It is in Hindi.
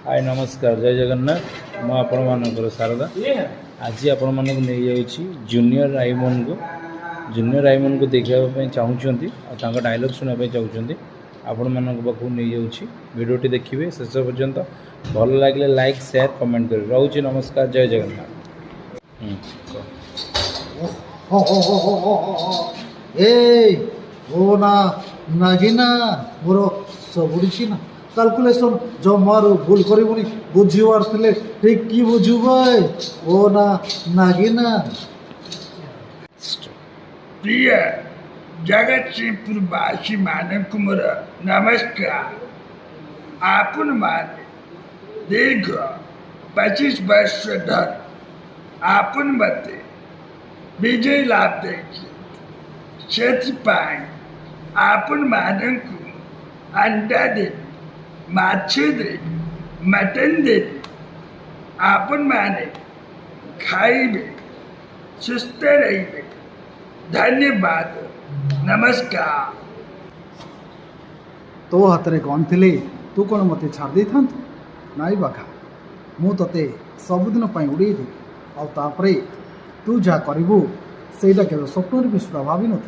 हाय नमस्कार जय जगन्नाथ मु आपण मानकर शारदा आज आपण मानक नहीं जाउछि जूनियर आईमन को देखा चाहूँगी और डायलॉग सुनाई चाहूँगी आपण मानक पाखु नहीं जाउछि वीडियोटी देखिए शेष पर्यंत भल लगे लाइक शेयर कमेंट कर रोचे नमस्कार जय जगन्नाथ। ओ ना नागिना मोर सबुड़ी ना कैलकुलेशन जमारू भूल करबुनी बुझीवार थिले ठीक की बुझुबे ओ ना नागिना। प्रिय जगत सिंहपुरवासी मानक मोर नमस्कार। आपन माने दीर्घ 25 वर्ष धर आपन मते विजय लाभ देखी से आपन मानक अंडा देवी माछ देवी मटन देवी आपन माने खाइबे सुस्थ रहिबे। धन्यवाद नमस्कार। तो हाथ में गन थिले तू कौन मत छाड़ दे था नाई बाखा मु ते सबुदिन उड़े आउे तू जहाँ करू से स्वप्न भी सुधा भावी नी।